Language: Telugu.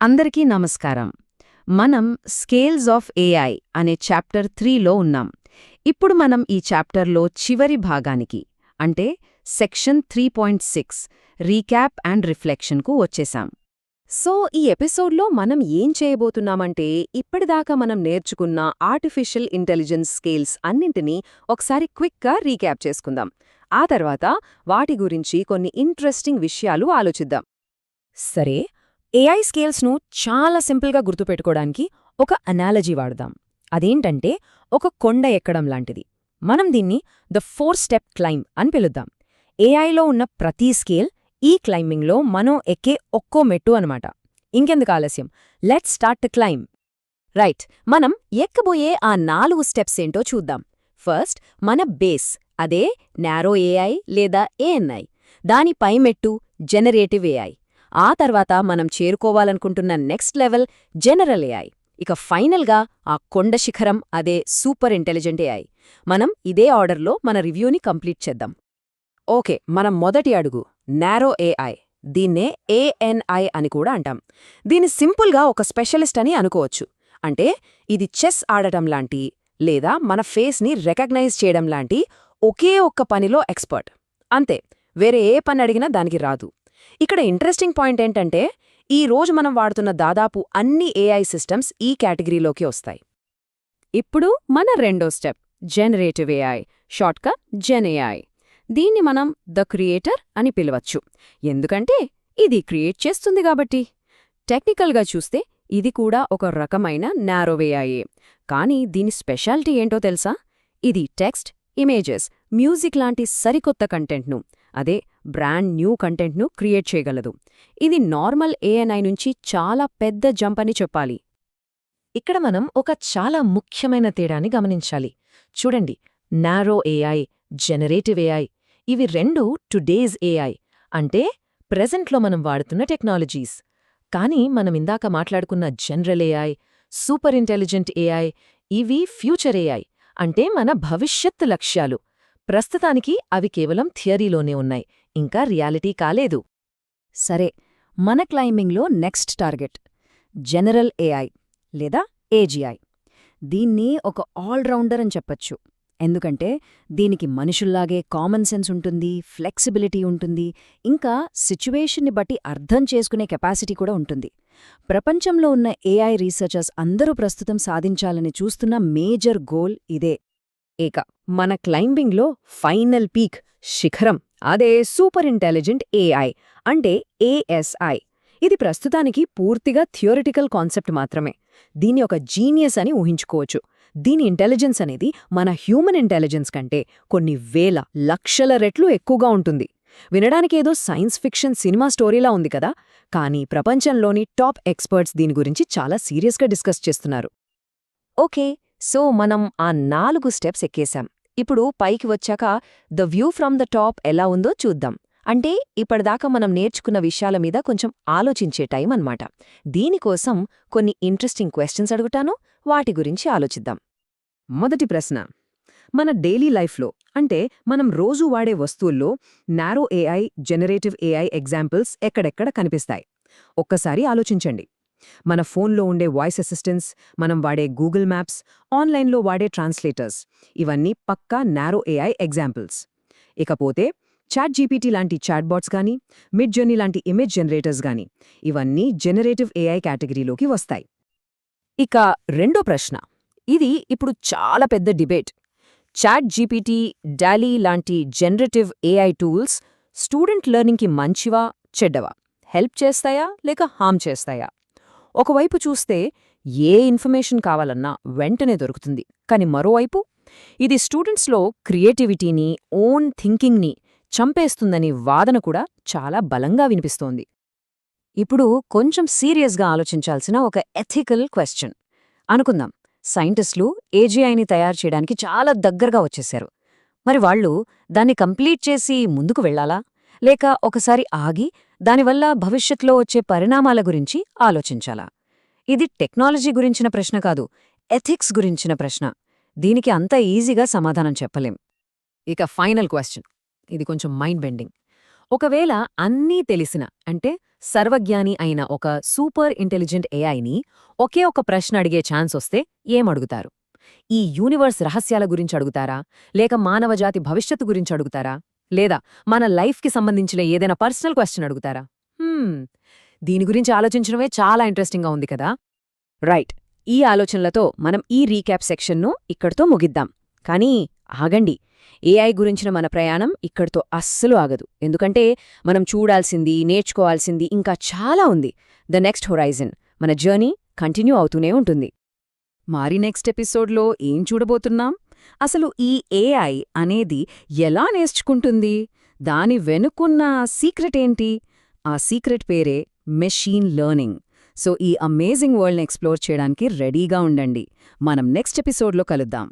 అందరికీ నమస్కారం. మనం స్కేల్స్ ఆఫ్ ఏఐ అనే చాప్టర్ 3లో ఉన్నాం. ఇప్పుడు మనం ఈ చాప్టర్లో చివరి భాగానికి అంటే సెక్షన్ 3.6 రీక్యాప్ అండ్ రిఫ్లెక్షన్కు వచ్చేశాం. సో ఈ ఎపిసోడ్లో మనం ఏం చేయబోతున్నామంటే ఇప్పటిదాకా మనం నేర్చుకున్న ఆర్టిఫిషియల్ ఇంటెలిజెన్స్ స్కేల్స్ అన్నింటినీ ఒకసారి క్విక్గా రీక్యాప్ చేసుకుందాం. ఆ తర్వాత వాటి గురించి కొన్ని ఇంట్రెస్టింగ్ విషయాలు ఆలోచిద్దాం. సరే, ఏఐ స్కేల్స్ను చాలా సింపుల్గా గుర్తుపెట్టుకోవడానికి ఒక అనాలజీ వాడదాం. అదేంటంటే ఒక కొండ ఎక్కడం లాంటిది. మనం దీన్ని ద 4-స్టెప్ క్లైంబ్ అని పిలుద్దాం. ఏఐలో ఉన్న ప్రతి స్కేల్ ఈ క్లైంబింగ్లో మనం ఎక్కే ఒక్కో మెట్టు అనమాట. ఇంకెందుకు ఆలస్యం, let's start the climb. Right, మనం ఎక్కబోయే ఆ 4 స్టెప్స్ ఏంటో చూద్దాం. ఫస్ట్ మన బేస్, అదే నారో ఏఐ లేదా ఏఎన్ఐ. దాని పై మెట్టు జనరేటివ్ ఏఐ. ఆ తర్వాత మనం చేరుకోవాలనుకుంటున్న నెక్స్ట్ లెవెల్ జనరల్ ఏఐ. ఇక ఫైనల్గా ఆ కొండ శిఖరం, అదే సూపర్ ఇంటెలిజెంట్ ఏఐ. మనం ఇదే ఆర్డర్లో మన రివ్యూని కంప్లీట్ చేద్దాం. ఓకే, మనం మొదటి అడుగు నారో ఏఐ. దీన్నే ఏఎన్ఐ అని కూడా అంటాం. దీన్ని సింపుల్గా ఒక స్పెషలిస్ట్ అని అనుకోవచ్చు. అంటే ఇది చెస్ ఆడటం లాంటి లేదా మన ఫేస్ని రికగ్నైజ్ చేయడం లాంటి ఒకే ఒక్క పనిలో ఎక్స్పర్ట్. అంతే, వేరే ఏ పని అడిగినా దానికి రాదు. ఇక్కడ ఇంట్రెస్టింగ్ పాయింట్ ఏంటంటే ఈ రోజు మనం వాడుతున్న దాదాపు అన్ని ఏఐ సిస్టమ్స్ ఈ కేటగిరీలోకి వస్తాయి. ఇప్పుడు మన రెండో step generative AI, shortcut GenAI. దీన్ని మనం ద క్రియేటర్ అని పిలవచ్చు. ఎందుకంటే ఇది క్రియేట్ చేస్తుంది కాబట్టి. టెక్నికల్గా చూస్తే ఇది కూడా ఒక రకమైన నారో ఏఐయే. కానీ దీని స్పెషాలిటీ ఏంటో తెలుసా? ఇది టెక్స్ట్, ఇమేజెస్, మ్యూజిక్ లాంటి సరికొత్త కంటెంట్ను, అదే బ్రాండ్ న్యూ కంటెంట్ను క్రియేట్ చేయగలదు. ఇది నార్మల్ ఏఎన్ఐ నుంచి చాలా పెద్ద జంప్ అని చెప్పాలి. ఇక్కడ మనం ఒక చాలా ముఖ్యమైన తేడాని గమనించాలి. చూడండి, నారో ఏఐ, జనరేటివ్ ఏఐ, ఇవి రెండు టుడేస్ ఏఐ, అంటే ప్రెజెంట్లో మనం వాడుతున్న టెక్నాలజీస్. కానీ మనమిందాక మాట్లాడుకున్న general AI, super intelligent AI, ఇవి ఫ్యూచర్ ఏఐ, అంటే మన భవిష్యత్తు లక్ష్యాలు. ప్రస్తుతానికి అవి కేవలం థియరీలోనే ఉన్నాయి, ఇంకా రియాలిటీ కాలేదు. సరే, మన క్లైంబింగ్లో నెక్స్ట్ టార్గెట్ జనరల్ ఏఐ లేదా ఏజీఐ. దీన్ని ఒక ఆల్రౌండర్ అని చెప్పచ్చు. ఎందుకంటే దీనికి మనుషుల్లాగే కామన్ సెన్స్ ఉంటుంది, ఫ్లెక్సిబిలిటీ ఉంటుంది, ఇంకా సిచ్యువేషన్ని బట్టి అర్థం చేసుకునే కెపాసిటీ కూడా ఉంటుంది. ప్రపంచంలో ఉన్న ఏఐ రీసెర్చర్స్ అందరూ ప్రస్తుతం సాధించాలని చూస్తున్న మేజర్ గోల్ ఇదే. ఏక మన క్లైంబింగ్లో ఫైనల్ పీక్, శిఖరం, అదే సూపర్ ఇంటెలిజెంట్ ఏఐ అంటే ఏఎస్ఐ. ఇది ప్రస్తుతానికి పూర్తిగా థియోరిటికల్ కాన్సెప్ట్ మాత్రమే. దీన్ని ఒక జీనియస్ అని ఊహించుకోవచ్చు. దీని ఇంటెలిజెన్స్ అనేది మన హ్యూమన్ ఇంటెలిజెన్స్ కంటే కొన్ని వేల, లక్షల రెట్లు ఎక్కువగా ఉంటుంది. వినడానికేదో సైన్స్ ఫిక్షన్ సినిమా స్టోరీలా ఉంది కదా, కానీ ప్రపంచంలోని టాప్ ఎక్స్పర్ట్స్ దీని గురించి చాలా సీరియస్గా డిస్కస్ చేస్తున్నారు. ఓకే, సో మనం ఆ 4 స్టెప్స్ ఎక్కేశాం. ఇప్పుడు పైకి వచ్చాక the view from the top ఎలా ఉందో చూద్దాం. అంటే ఇప్పటిదాకా మనం నేర్చుకున్న విషయాల మీద కొంచెం ఆలోచించే టైం అన్నమాట. దీనికోసం కొన్ని ఇంట్రెస్టింగ్ క్వశ్చన్స్ అడుగుతాను, వాటి గురించి ఆలోచిద్దాం. మొదటి ప్రశ్న, మన డైలీ లైఫ్లో అంటే మనం రోజూ వాడే వస్తువుల్లో narrow AI, generative AI examples ఎక్కడెక్కడ కనిపిస్తాయి? ఒక్కసారి ఆలోచించండి. మన ఫోన్లో ఉండే వాయిస్ అసిస్టెంట్స్, మనం వాడే గూగుల్ మ్యాప్స్, ఆన్లైన్లో వాడే ట్రాన్స్లేటర్స్, ఇవన్నీ పక్కా నారో ఏఐ ఎగ్జాంపుల్స్. ఇకపోతే చాట్జీపీటీ లాంటి చాట్బాట్స్ గానీ, మిడ్జర్నీ లాంటి ఇమేజ్ జనరేటర్స్ గానీ, ఇవన్నీ జనరేటివ్ ఏఐ కేటగిరీలోకి వస్తాయి. ఇక రెండో ప్రశ్న, ఇది ఇప్పుడు చాలా పెద్ద డిబేట్. చాట్జీపీటీ, డాలీ లాంటి జనరేటివ్ ఏఐ టూల్స్ స్టూడెంట్ లెర్నింగ్కి మంచివా, చెడ్డవా? హెల్ప్ చేస్తాయా లేక హార్మ్ చేస్తాయా? ఒకవైపు చూస్తే ఏ ఇన్ఫర్మేషన్ కావాలన్నా వెంటనే దొరుకుతుంది, కానీ మరోవైపు ఇది స్టూడెంట్స్లో క్రియేటివిటీని, ఓన్ థింకింగ్ని చంపేస్తుందని వాదన కూడా చాలా బలంగా వినిపిస్తోంది. ఇప్పుడు కొంచెం సీరియస్గా ఆలోచించాల్సిన ఒక ఎథికల్ క్వశ్చన్. అనుకుందాం, సైంటిస్టులు ఏజీఐని తయారు చేయడానికి చాలా దగ్గరగా వచ్చేశారు. మరి వాళ్ళు దాన్ని కంప్లీట్ చేసి ముందుకు వెళ్లాలా, లేక ఒకసారి ఆగి దానివల్ల భవిష్యత్తులో వచ్చే పరిణామాల గురించి ఆలోచించాలా? ఇది టెక్నాలజీ గురించిన ప్రశ్న కాదు, ఎథిక్స్ గురించిన ప్రశ్న. దీనికి అంత ఈజీగా సమాధానం చెప్పలేం. ఇక ఫైనల్ క్వశ్చన్, ఇది కొంచెం మైండ్ బెండింగ్. ఒకవేళ అన్నీ తెలిసిన అంటే సర్వజ్ఞాని అయిన ఒక సూపర్ ఇంటెలిజెంట్ ఏఐని ఒకే ఒక ప్రశ్న అడిగే ఛాన్స్ వస్తే ఏమడుగుతారు? ఈ యూనివర్స్ రహస్యాల గురించి అడుగుతారా? లేక మానవజాతి భవిష్యత్తు గురించి అడుగుతారా? లేదా మన లైఫ్కి సంబంధించిన ఏదైనా పర్సనల్ క్వశ్చన్ అడుగుతారా? దీని గురించి ఆలోచించడమే చాలా ఇంట్రెస్టింగ్గా ఉంది కదా. రైట్. ఈ ఆలోచనలతో మనం ఈ రీక్యాప్ సెక్షన్ను ఇక్కడితో ముగిద్దాం. కానీ ఆగండి, ఏఐ గురించిన మన ప్రయాణం ఇక్కడితో అస్సలు ఆగదు. ఎందుకంటే మనం చూడాల్సింది, నేర్చుకోవాల్సింది ఇంకా చాలా ఉంది. ద నెక్స్ట్ హొరైజన్, మన జర్నీ కంటిన్యూ అవుతూనే ఉంటుంది. మరి నెక్స్ట్ ఎపిసోడ్లో ఏం చూడబోతున్నాం? అసలు ఈ ఏఐ అనేది ఎలా నేర్చుకుంటుంది? దాని వెనుకున్న సీక్రెట్ ఏంటి? ఆ సీక్రెట్ పేరే మెషీన్ లెర్నింగ్. సో ఈ అమేజింగ్ వరల్డ్ని ఎక్స్ప్లోర్ చేయడానికి రెడీగా ఉండండి. మనం నెక్స్ట్ ఎపిసోడ్లో కలుద్దాం.